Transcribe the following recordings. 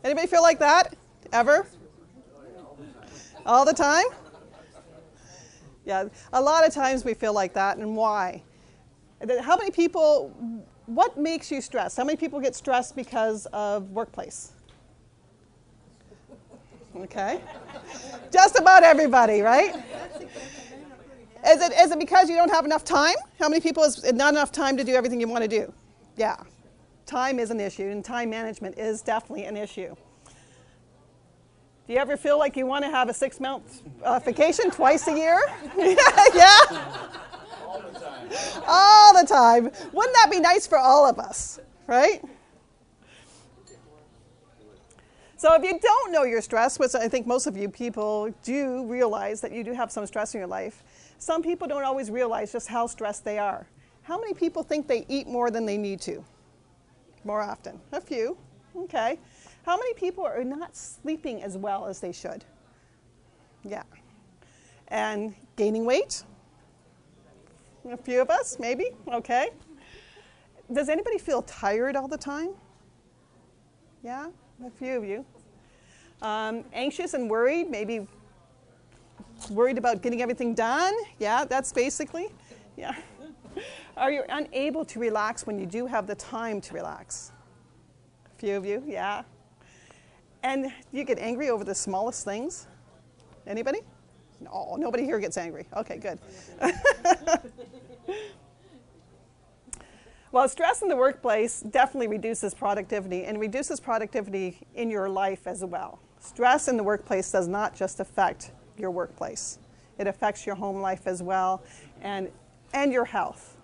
Anybody feel like that? Ever? All the time? Yeah, a lot of times we feel like that, and why? How many people, what makes you stressed? How many people get stressed because of workplace? Okay. Just about everybody, right? Is it because you don't have enough time? How many people is not enough time to do everything you want to do? Yeah. Time is an issue, and time management is definitely an issue. Do you ever feel like you want to have a 6-month vacation twice a year? Yeah? All the time. All the time. Wouldn't that be nice for all of us, right? So if you don't know your stress, which I think most of you people do realize that you do have some stress in your life, some people don't always realize just how stressed they are. How many people think they eat more than they need to? More often. A few. Okay. How many people are not sleeping as well as they should? Yeah. And gaining weight? A few of us, maybe. Okay. Does anybody feel tired all the time? Yeah, a few of you. Anxious and worried, maybe worried about getting everything done? Yeah, that's basically, yeah. Are you unable to relax when you do have the time to relax? A few of you, yeah. And you get angry over the smallest things? Anybody? No, nobody here gets angry. Okay, good. Well, stress in the workplace definitely reduces productivity, and reduces productivity in your life as well. Stress in the workplace does not just affect your workplace. It affects your home life as well, and your health.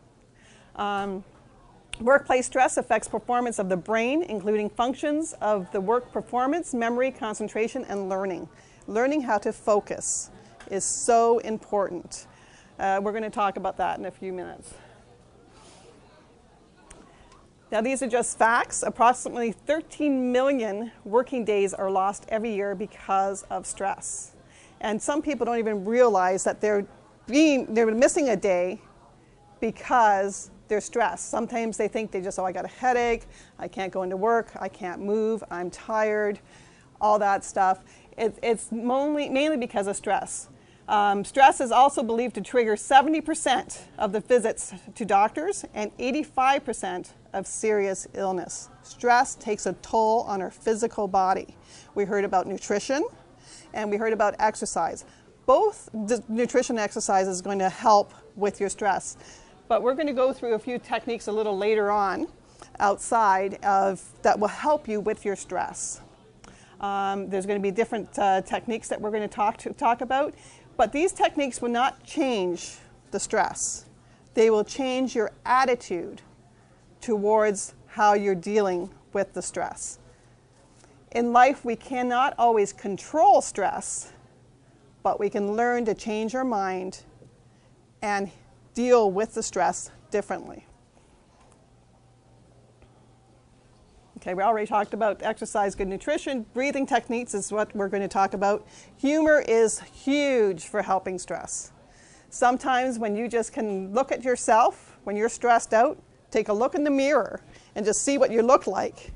Workplace stress affects performance of the brain, including functions of the work performance, memory, concentration, and learning. Learning how to focus is so important. We're going to talk about that in a few minutes. Now, these are just facts. Approximately 13 million working days are lost every year because of stress. And some people don't even realize that they're missing a day because they're stressed. Sometimes they think I got a headache, I can't go into work, I can't move, I'm tired, all that stuff. It's mainly because of stress. Stress is also believed to trigger 70% of the visits to doctors and 85% of serious illness. Stress takes a toll on our physical body. We heard about nutrition and we heard about exercise. Both nutrition and exercise is going to help with your stress. But we're going to go through a few techniques a little later on outside that will help you with your stress. There's going to be different techniques that we're going to talk about. But these techniques will not change the stress. They will change your attitude towards how you're dealing with the stress. In life, we cannot always control stress, but we can learn to change our mind and deal with the stress differently. Okay, we already talked about exercise, good nutrition. Breathing techniques is what we're going to talk about. Humor is huge for helping stress. Sometimes when you just can look at yourself, when you're stressed out, take a look in the mirror and just see what you look like.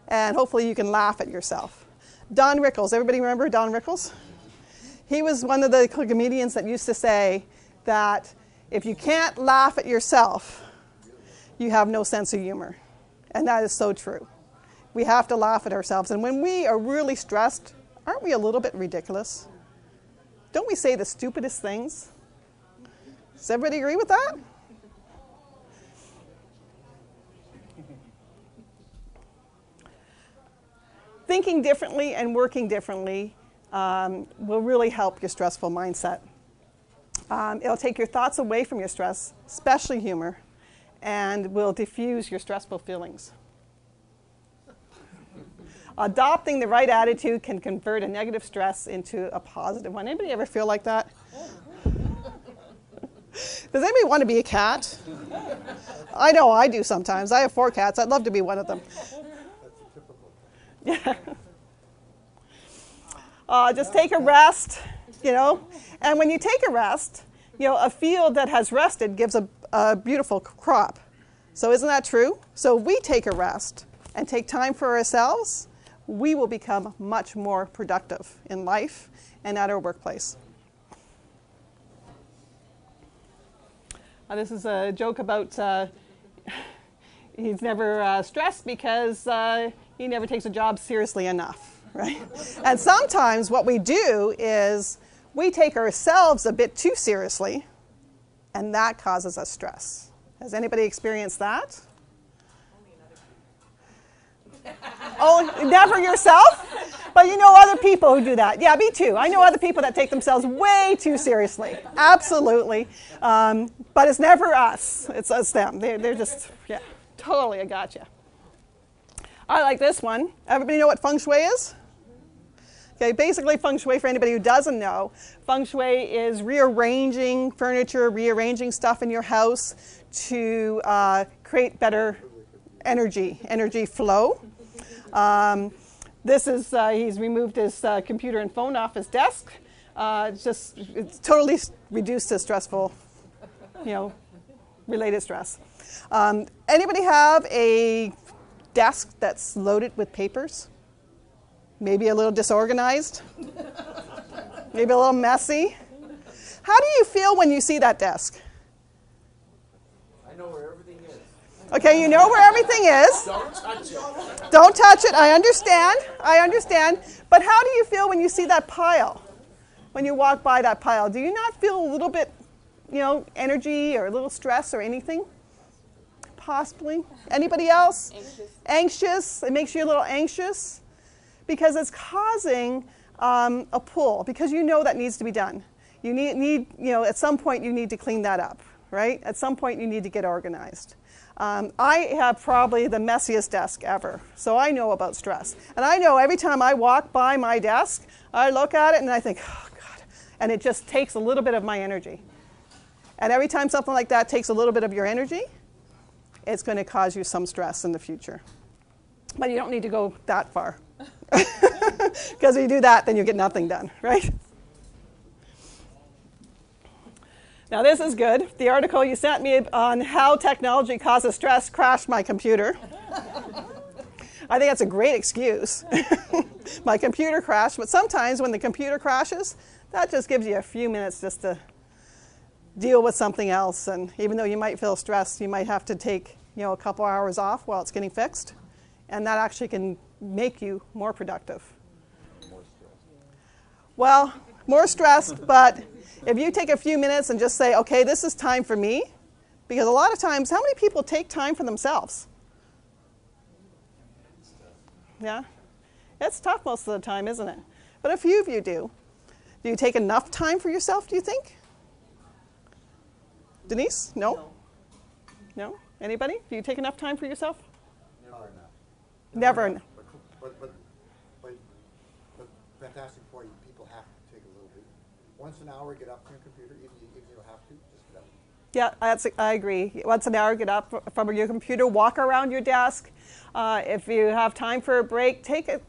And hopefully you can laugh at yourself. Don Rickles, everybody remember Don Rickles? He was one of the comedians that used to say that if you can't laugh at yourself, you have no sense of humor. And that is so true. We have to laugh at ourselves. And when we are really stressed, aren't we a little bit ridiculous? Don't we say the stupidest things? Does everybody agree with that? Thinking differently and working differently will really help your stressful mindset. It'll take your thoughts away from your stress, especially humor, and will diffuse your stressful feelings. Adopting the right attitude can convert a negative stress into a positive one. Anybody ever feel like that? Does anybody want to be a cat? I know I do sometimes. I have 4 cats. I'd love to be one of them. Yeah. Just take a rest, And when you take a rest, a field that has rested gives a beautiful crop. So isn't that true? So we take a rest and take time for ourselves, we will become much more productive in life and at our workplace. This is a joke about he's never stressed because he never takes a job seriously enough, right? And sometimes what we do is we take ourselves a bit too seriously, and that causes us stress. Has anybody experienced that? Oh, never yourself? But you know other people who do that. Yeah, me too. I know other people that take themselves way too seriously. Absolutely. But it's never us. It's them. They're just, yeah, totally, I gotcha. I like this one. Everybody know what feng shui is? Okay, basically feng shui, for anybody who doesn't know, feng shui is rearranging furniture, rearranging stuff in your house to create better energy flow. This is, he's removed his computer and phone off his desk. It's totally reduced his stressful, related stress. Anybody have a desk that's loaded with papers? Maybe a little disorganized? Maybe a little messy? How do you feel when you see that desk? I know where everything is. Okay, you know where everything is. Don't touch it. Don't touch it. I understand. But how do you feel when you see that pile? When you walk by that pile, do you not feel a little bit, energy or a little stress or anything? Possibly. Anybody else? Anxious. It makes you a little anxious because it's causing a pull, because you know that needs to be done. You need at some point you need to clean that up, right? At some point you need to get organized. I have probably the messiest desk ever, so I know about stress. And I know every time I walk by my desk, I look at it and I think, oh God, and it just takes a little bit of my energy. And every time something like that takes a little bit of your energy, it's going to cause you some stress in the future. But you don't need to go that far. Because if you do that, then you get nothing done, right? Now this is good. The article you sent me on how technology causes stress crashed my computer. I think that's a great excuse. My computer crashed, but sometimes when the computer crashes, that just gives you a few minutes just to deal with something else. And even though you might feel stressed, you might have to take a couple hours off while it's getting fixed. And that actually can make you more productive. Well, more stressed, but if you take a few minutes and just say, okay, this is time for me, because a lot of times, how many people take time for themselves? Yeah? It's tough most of the time, isn't it? But a few of you do. Do you take enough time for yourself, do you think? Denise? No? No? Anybody? Do you take enough time for yourself? Never enough. Never enough. But fantastic point. People have to take a little bit. Once an hour, get up from your computer. Even if you don't have to, just get up. Yeah, I agree. Once an hour, get up from your computer, walk around your desk. If you have time for a break, take a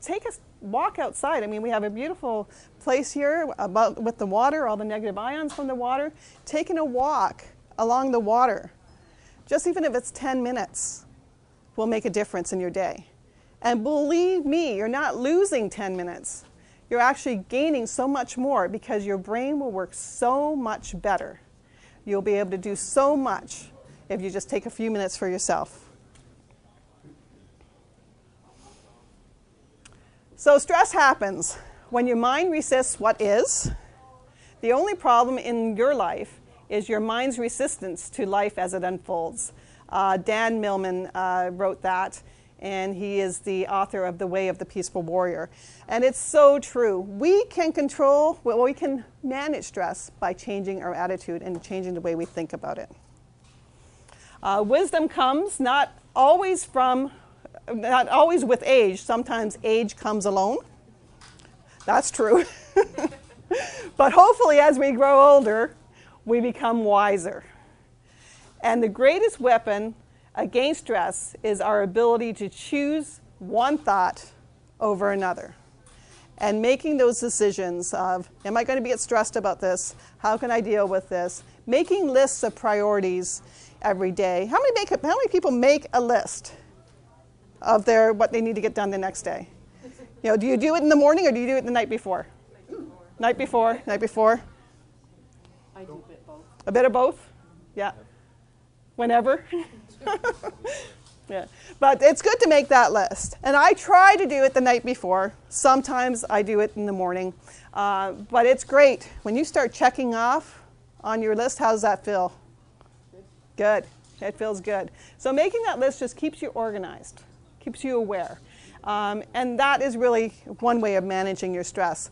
walk outside. I mean, we have a beautiful place here with the water, all the negative ions from the water. Taking a walk along the water, just even if it's 10 minutes, will make a difference in your day. And believe me, you're not losing 10 minutes. You're actually gaining so much more because your brain will work so much better. You'll be able to do so much if you just take a few minutes for yourself. So stress happens when your mind resists what is. The only problem in your life is your mind's resistance to life as it unfolds. Dan Millman wrote that, and he is the author of The Way of the Peaceful Warrior. And it's so true. We can we can manage stress by changing our attitude and changing the way we think about it. Wisdom comes not always with age. Sometimes age comes alone. That's true. But hopefully as we grow older, we become wiser. And the greatest weapon against stress is our ability to choose one thought over another. And making those decisions of, am I going to get stressed about this? How can I deal with this? Making lists of priorities every day. How many people make a list of what they need to get done the next day? You know, do you do it in the morning or do you do it the night before? Night before. Night before. I do a bit both. A bit of both? Yeah. Whenever. Yeah. But it's good to make that list. And I try to do it the night before. Sometimes I do it in the morning. But it's great. When you start checking off on your list, how does that feel? Good. It feels good. So making that list just keeps you organized, keeps you aware. And that is really one way of managing your stress.